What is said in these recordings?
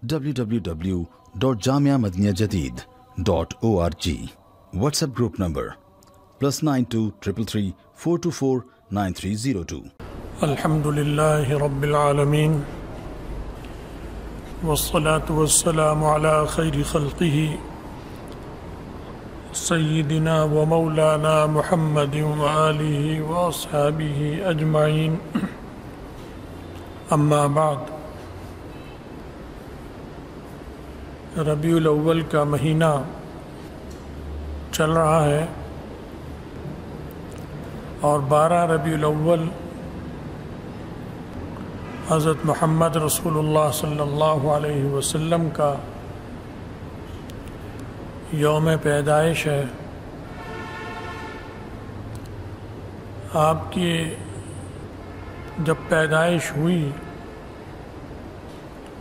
www.jamiamadiniyajadid.org. WhatsApp group number +92 333 424 9302. الحمدللہ رب العالمین والصلاة والسلام على خیر خلقہ سیدنا و مولانا محمد وآلہ واصحابہ اجمعین، اما بعد۔ ربیع الاول کا مہینہ چل رہا ہے اور 12 ربیع الاول حضرت محمد رسول اللہ صلی اللہ علیہ وسلم کا یوم پیدائش ہے۔ آپ کی جب پیدائش ہوئی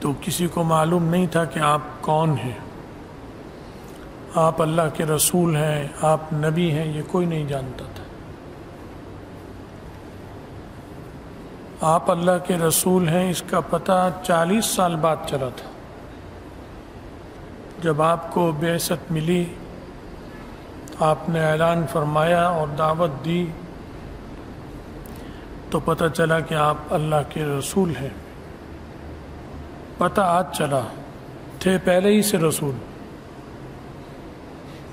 تو کسی کو معلوم نہیں تھا کہ آپ کون ہیں، آپ اللہ کے رسول ہیں، آپ نبی ہیں، یہ کوئی نہیں جانتا تھا۔ آپ اللہ کے رسول ہیں اس کا پتہ 40 سال بعد چلا تھا۔ جب آپ کو بعثت ملی، آپ نے اعلان فرمایا اور دعوت دی تو پتہ چلا کہ آپ اللہ کے رسول ہیں۔ پتہ آج چلا، تھے پہلے ہی سے رسول،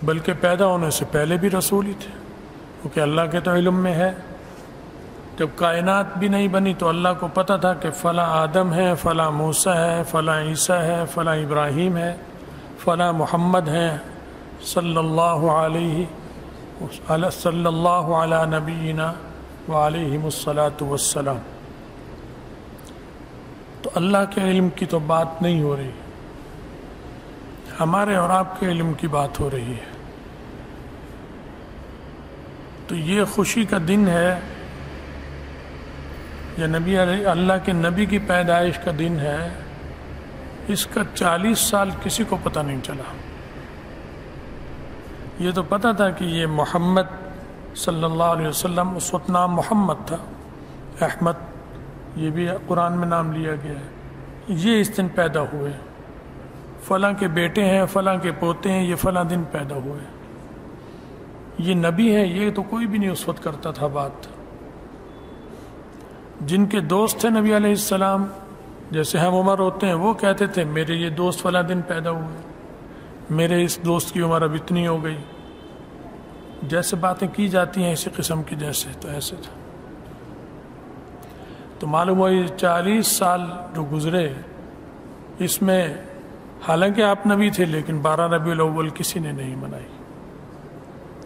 بلکہ پیدا ہونے سے پہلے بھی رسول ہی تھے، کیونکہ اللہ کے تو علم میں ہے۔ جب کائنات بھی نہیں بنی تو اللہ کو پتہ تھا کہ فلاں آدم ہے، فلاں موسیٰ ہے، فلاں عیسیٰ ہے، فلاں ابراہیم ہے، فلاں محمد ہیں، صلی اللہ علی نبینا وعلیہم الصلاۃ والسلام۔ تو اللہ کے علم کی تو بات نہیں ہو رہی، ہمارے اور آپ کے علم کی بات ہو رہی ہے۔ تو یہ خوشی کا دن ہے، یہ اللہ کے نبی کی پیدائش کا دن ہے۔ اس کا 40 سال کسی کو پتہ نہیں چلا۔ یہ تو پتہ تھا کہ یہ محمد صلی اللہ علیہ وسلم، اس وقت نام محمد تھا، احمد یہ بھی قرآن میں نام لیا گیا ہے، یہ اس دن پیدا ہوئے، فلاں کے بیٹے ہیں، فلاں کے پوتے ہیں، یہ فلاں دن پیدا ہوئے، یہ نبی ہیں، یہ تو کوئی بھی نہیں اس وقت کرتا تھا بات۔ جن کے دوست تھے نبی علیہ السلام، جیسے ہم عمر ہوتے ہیں، وہ کہتے تھے میرے یہ دوست فلاں دن پیدا ہوئے، میرے اس دوست کی عمر اب اتنی ہو گئی، جیسے باتیں کی جاتی ہیں اسی قسم کی، جیسے تو ایسے تھا۔ تو معلوم ہوا یہ 40 سال جو گزرے، اس میں حالانکہ آپ نبی تھے لیکن 12 ربیع الاول کسی نے نہیں منائی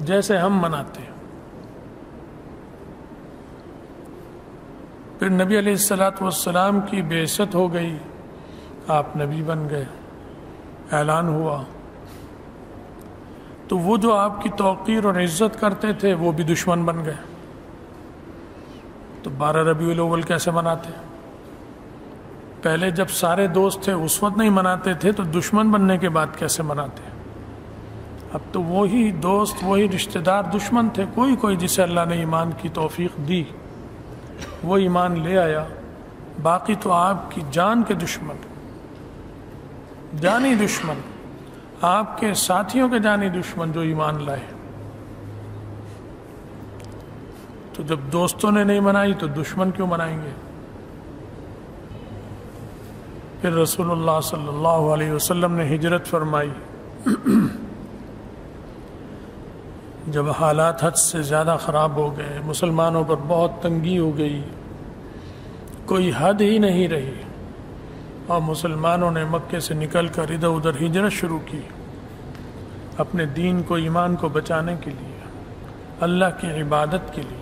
جیسے ہم مناتے ہیں۔ پھر نبی علیہ السلام کی بعثت ہو گئی، آپ نبی بن گئے، اعلان ہوا، تو وہ جو آپ کی توقیر اور عزت کرتے تھے وہ بھی دشمن بن گئے۔ تو 12 ربیع الاول کیسے مناتے؟ پہلے جب سارے دوست تھے اس وقت نہیں مناتے تھے، تو دشمن بننے کے بعد کیسے مناتے؟ اب تو وہی دوست، وہی رشتہ دار دشمن تھے۔ کوئی جسے اللہ نے ایمان کی توفیق دی وہ ایمان لے آیا، باقی تو آپ کی جان کے دشمن، جانی دشمن، آپ کے ساتھیوں کے جانی دشمن جو ایمان لائے۔ تو جب دوستوں نے نہیں منائی تو دشمن کیوں منائیں گے؟ پھر رسول اللہ صلی اللہ علیہ وسلم نے ہجرت فرمائی۔ جب حالات حد سے زیادہ خراب ہو گئے، مسلمانوں پر بہت تنگی ہو گئی، کوئی حد ہی نہیں رہی، اور مسلمانوں نے مکے سے نکل کر ادھر ادھر ہجرت شروع کی اپنے دین کو، ایمان کو بچانے کے لیے، اللہ کی عبادت کے لیے۔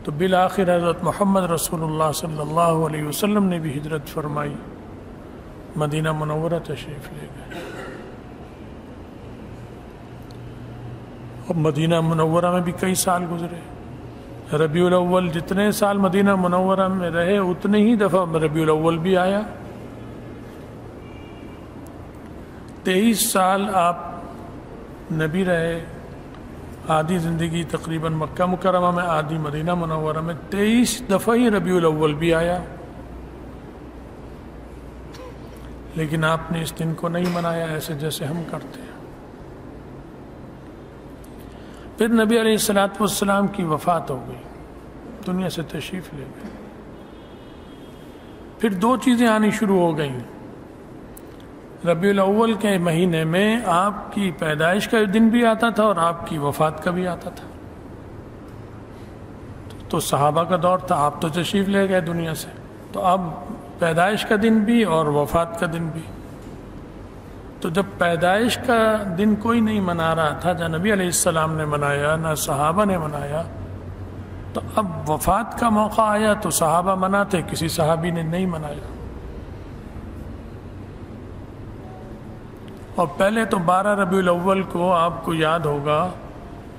تو بالآخر حضرت محمد رسول اللہ صلی اللہ علیہ وسلم نے بھی ہجرت فرمائی، مدینہ منورہ تشریف لے گئے، اور مدینہ منورہ میں بھی کئی سال گزرے۔ ربیع الاول جتنے سال مدینہ منورہ میں رہے اتنے ہی دفعہ ربیع الاول بھی آیا۔ 23 سال آپ نبی رہے، آدھی زندگی تقریباً مکہ مکرمہ میں، آدھی مدینہ منورہ میں، 23 دفعہ ہی ربیع الاول بھی آیا۔ لیکن آپ نے اس دن کو نہیں منایا ایسے جیسے ہم کرتے ہیں۔ پھر نبی علیہ الصلوۃ والسلام کی وفات ہو گئی، دنیا سے تشریف لے گئے۔ پھر دو چیزیں آنی شروع ہو گئیں۔ ربیع الاول کے مہینے میں آپ کی پیدائش کا دن بھی آتا تھا اور آپ کی وفات کا بھی آتا تھا۔ تو صحابہ کا دور تھا، آپ تو تشریف لے گئے دنیا سے، تو اب پیدائش کا دن بھی اور وفات کا دن بھی۔ تو جب پیدائش کا دن کوئی نہیں منا رہا تھا، نہ نبی علیہ السلام نے منایا نہ صحابہ نے منایا، تو اب وفات کا موقع آیا تو صحابہ مناتے، کسی صحابی نے نہیں منایا۔ اور پہلے تو 12 ربیع الاول کو آپ کو یاد ہوگا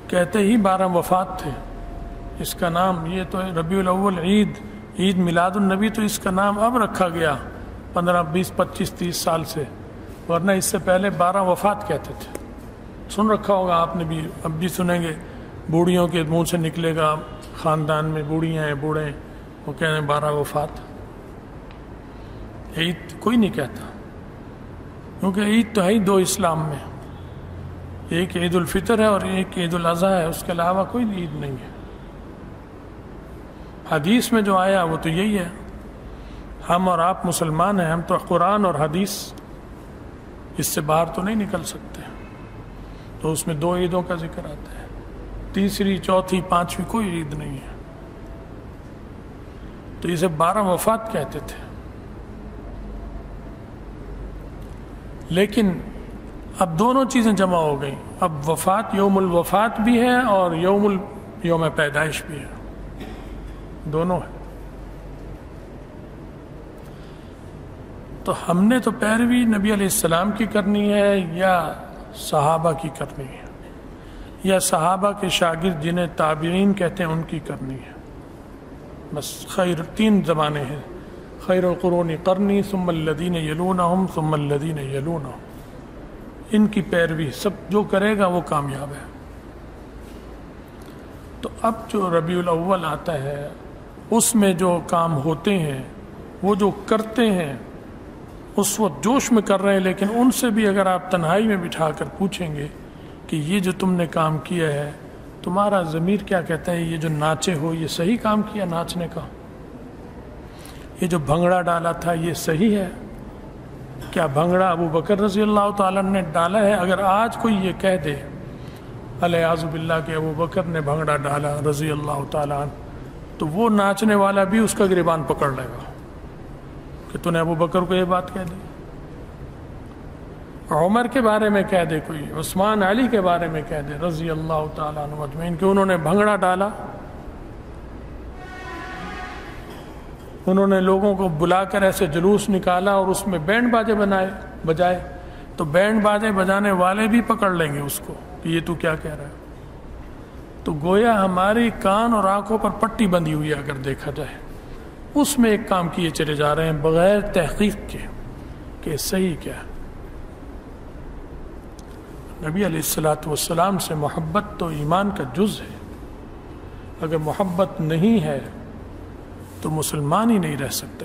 کہتے ہی 12 وفات تھے۔ اس کا نام، یہ تو ربیع الاول عید میلاد النبی، تو اس کا نام اب رکھا گیا 15 20 25 30 سال سے، ورنہ اس سے پہلے 12 وفات کہتے تھے۔ سن رکھا ہوگا آپ نے بھی، اب بھی سنیں گے، بوڑھیوں کے منہ سے نکلے گا، خاندان میں بوڑھیاں ہیں بوڑھے، وہ کہہ رہے ہیں 12 وفات۔ عید کوئی نہیں کہتا، کیونکہ عید تو ہے ہی دو اسلام میں، ایک عید الفطر ہے اور ایک عید الاضحیٰ ہے، اس کے علاوہ کوئی عید نہیں ہے۔ حدیث میں جو آیا وہ تو یہی ہے۔ ہم اور آپ مسلمان ہیں، ہم تو قرآن اور حدیث اس سے باہر تو نہیں نکل سکتے، تو اس میں 2 عیدوں کا ذکر آتا ہے، تیسری چوتھی پانچویں کوئی عید نہیں ہے، تو اسے 12 وفات کہتے تھے۔ لیکن اب دونوں چیزیں جمع ہو گئیں، اب وفات یوم الوفات بھی ہے اور یوم پیدائش بھی ہے، دونوں ہے۔ تو ہم نے تو پیروی نبی علیہ السلام کی کرنی ہے یا صحابہ کی کرنی ہے، یا صحابہ کے شاگرد جنہیں تابعین کہتے ہیں ان کی کرنی ہے؟ بس 3 زمانے ہیں، خیر القرون قرنی ثم الذین یلونہم ثم الذین یلونہم، ان کی پیروی سب جو کرے گا وہ کامیاب ہے۔ تو اب جو ربیع الاول آتا ہے اس میں جو کام ہوتے ہیں، وہ جو کرتے ہیں اس وقت جوش میں کر رہے ہیں، لیکن ان سے بھی اگر آپ تنہائی میں بٹھا کر پوچھیں گے کہ یہ جو تم نے کام کیا ہے تمہارا ضمیر کیا کہتا ہے، یہ جو ناچے ہو یہ صحیح کام کیا ناچنے کا؟ یہ جو بھنگڑا ڈالا تھا یہ صحیح ہے؟ کیا بھنگڑا ابو بکر رضی اللہ تعالیٰ نے ڈالا ہے؟ اگر آج کوئی یہ کہہ دے الیاذ باللہ کہ ابو بکر نے بھنگڑا ڈالا رضی اللہ تعالیٰ عنہ، تو وہ ناچنے والا بھی اس کا گریبان پکڑ لے گا کہ تو نے ابو بکر کو یہ بات کہہ دی۔ عمر کے بارے میں کہہ دے کوئی، عثمان علی کے بارے میں کہہ دے رضی اللہ تعالیٰ عنہ اجمعین کہ انہوں نے بھنگڑا ڈالا، انہوں نے لوگوں کو بلا کر ایسے جلوس نکالا اور اس میں بینڈ باجے بجائے، تو بینڈ باجے بجانے والے بھی پکڑ لیں گے اس کو کہ یہ تو کیا کہہ رہا ہے۔ تو گویا ہماری کان اور آنکھوں پر پٹی بندھی ہوئی ہے اگر دیکھا جائے، اس میں ایک کام کیے چلے جا رہے ہیں بغیر تحقیق کے کہ صحیح کیا ہے۔ نبی علیہ الصلوۃ والسلام سے محبت تو ایمان کا جز ہے، اگر محبت نہیں ہے تو مسلمان ہی نہیں رہ سکتے۔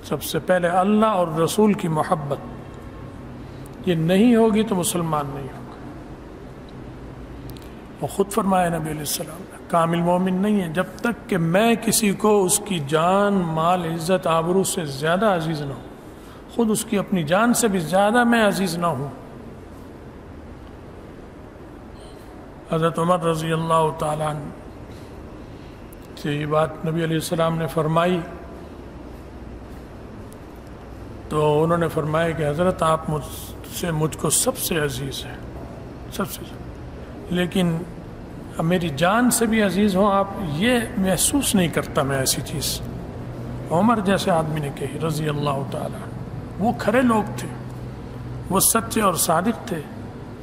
سب سے پہلے اللہ اور رسول کی محبت یہ نہیں ہوگی تو مسلمان نہیں ہوگا۔ وہ خود فرمایا نبی علیہ السلام نے کامل مومن نہیں ہے جب تک کہ میں کسی کو اس کی جان مال عزت آبرو سے زیادہ عزیز نہ ہوں، خود اس کی اپنی جان سے بھی زیادہ میں عزیز نہ ہوں۔ حضرت عمر رضی اللہ تعالیٰ عنہ سے یہ بات نبی علیہ السلام نے فرمائی تو انہوں نے فرمایا کہ حضرت آپ مجھ کو سب سے عزیز ہیں، سب سے، لیکن میری جان سے بھی عزیز ہوں آپ، یہ محسوس نہیں کرتا میں ایسی چیز۔ عمر جیسے آدمی نے کہی رضی اللہ تعالیٰ، وہ کھرے لوگ تھے، وہ سچے اور صادق تھے،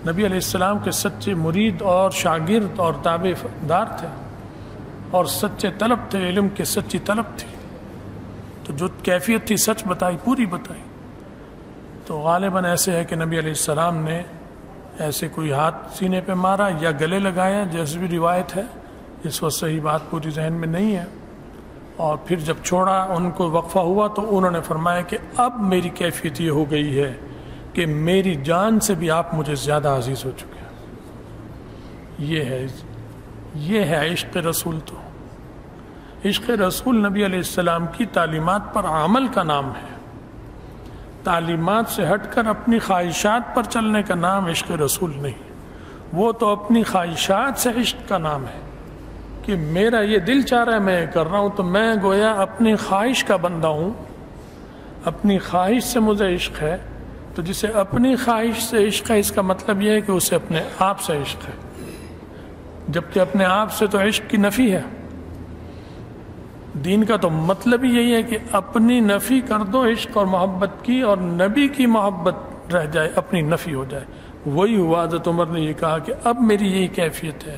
نبی علیہ السلام کے سچے مرید اور شاگرد اور تابع دار تھے، اور سچے طلب تھے، علم کے سچی طلب تھی، تو جو کیفیت تھی سچ بتائی، پوری بتائی۔ تو غالباً ایسے ہے کہ نبی علیہ السلام نے ایسے کوئی ہاتھ سینے پہ مارا یا گلے لگایا، جیسے بھی روایت ہے، اس وقت صحیح بات پوری ذہن میں نہیں ہے، اور پھر جب چھوڑا ان کو وقفہ ہوا تو انہوں نے فرمایا کہ اب میری کیفیت یہ ہو گئی ہے کہ میری جان سے بھی آپ مجھے زیادہ عزیز ہو چکے ہیں. یہ ہے عشق رسول. تو عشق رسول نبی علیہ السلام کی تعلیمات پر عمل کا نام ہے. تعلیمات سے ہٹ کر اپنی خواہشات پر چلنے کا نام عشق رسول نہیں. وہ تو اپنی خواہشات سے عشق کا نام ہے کہ میرا یہ دل چاہ رہا ہے میں کر رہا ہوں، تو میں گویا اپنی خواہش کا بندہ ہوں، اپنی خواہش سے مجھے عشق ہے. تو جسے اپنی خواہش سے عشق ہے اس کا مطلب یہ ہے کہ اسے اپنے آپ سے عشق ہے، جبکہ اپنے آپ سے تو عشق کی نفی ہے. دین کا تو مطلب ہی یہی ہے کہ اپنی نفی کر دو عشق اور محبت کی، اور نبی کی محبت رہ جائے، اپنی نفی ہو جائے. وہی ہوا حضرت عمر نے یہ کہا کہ اب میری یہی کیفیت ہے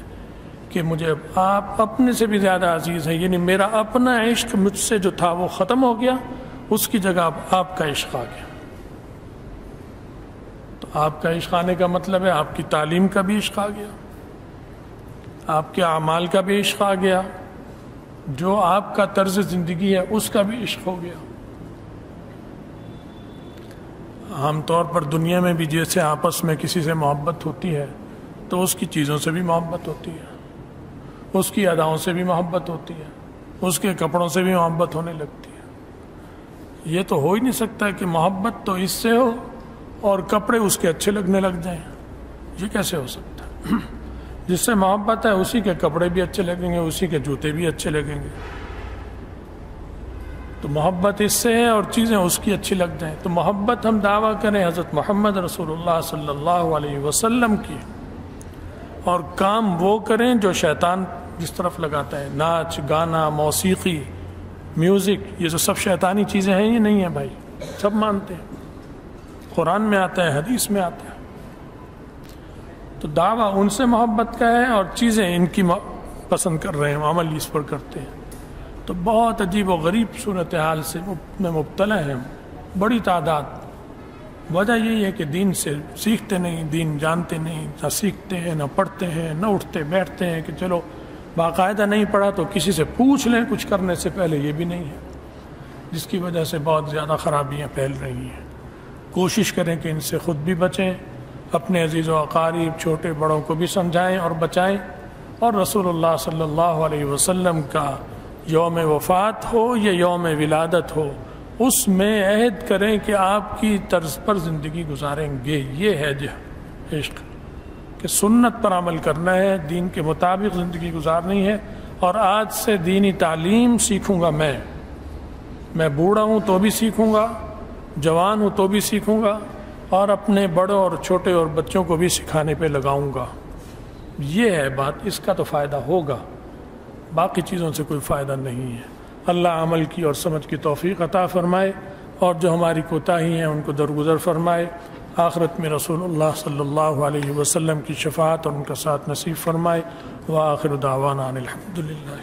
کہ مجھے آپ اپنے سے بھی زیادہ عزیز ہیں، یعنی میرا اپنا عشق مجھ سے جو تھا وہ ختم ہو گیا، اس کی جگہ اب آپ کا عشق آ گیا. تو آپ کا عشق آنے کا مطلب ہے آپ کی تعلیم کا بھی عشق آ گیا، آپ کے اعمال کا بھی عشق آ گیا، جو آپ کا طرز زندگی ہے اس کا بھی عشق ہو گیا. عام طور پر دنیا میں بھی جیسے آپس میں کسی سے محبت ہوتی ہے تو اس کی چیزوں سے بھی محبت ہوتی ہے، اس کی اداؤں سے بھی محبت ہوتی ہے، اس کے کپڑوں سے بھی محبت ہونے لگتی ہے. یہ تو ہو ہی نہیں سکتا کہ محبت تو اس سے ہو اور کپڑے اس کے اچھے لگنے لگ جائیں. یہ کیسے ہو سکتا ہے؟ جس سے محبت ہے اسی کے کپڑے بھی اچھے لگیں گے، اسی کے جوتے بھی اچھے لگیں گے. تو محبت اس سے ہے اور چیزیں اس کی اچھی لگ جائیں. تو محبت ہم دعویٰ کریں حضرت محمد رسول اللہ صلی اللہ علیہ وسلم کی، اور کام وہ کریں جو شیطان جس طرف لگاتا ہے. ناچ گانا موسیقی میوزک یہ جو سب شیطانی چیزیں ہیں، یہ نہیں ہیں بھائی، سب مانتے ہیں، قرآن میں آتا ہے، حدیث میں آتا ہے. تو دعویٰ ان سے محبت کا ہے اور چیزیں ان کی پسند کر رہے ہیں، عمل اس پر کرتے ہیں. تو بہت عجیب و غریب صورتحال سے میں مبتلا ہیں بڑی تعداد. وجہ یہی ہے کہ دین سے سیکھتے نہیں، دین جانتے نہیں، نہ سیکھتے ہیں، نہ پڑھتے ہیں، نہ اٹھتے بیٹھتے ہیں کہ چلو باقاعدہ نہیں پڑھا تو کسی سے پوچھ لیں کچھ کرنے سے پہلے، یہ بھی نہیں ہے، جس کی وجہ سے بہت زیادہ خرابیاں پھیل رہی ہیں. کوشش کریں کہ ان سے خود بھی بچیں، اپنے عزیز و اقارب چھوٹے بڑوں کو بھی سمجھائیں اور بچائیں. اور رسول اللہ صلی اللہ علیہ وسلم کا یوم وفات ہو یا یوم ولادت ہو، اس میں عہد کریں کہ آپ کی طرز پر زندگی گزاریں گے. یہ ہے عشق کہ سنت پر عمل کرنا ہے، دین کے مطابق زندگی گزارنی ہے. اور آج سے دینی تعلیم سیکھوں گا میں بوڑھا ہوں تو بھی سیکھوں گا، جوان ہوں تو بھی سیکھوں گا، اور اپنے بڑوں اور چھوٹے اور بچوں کو بھی سکھانے پہ لگاؤں گا. یہ ہے بات، اس کا تو فائدہ ہوگا، باقی چیزوں سے کوئی فائدہ نہیں ہے. اللہ عمل کی اور سمجھ کی توفیق عطا فرمائے، اور جو ہماری کوتاہی ہیں ان کو درگزر فرمائے. آخرت میں رسول اللہ صلی اللہ علیہ وسلم کی شفاعت اور ان کا ساتھ نصیب فرمائے. وآخر دعوانا ان الحمد للہ.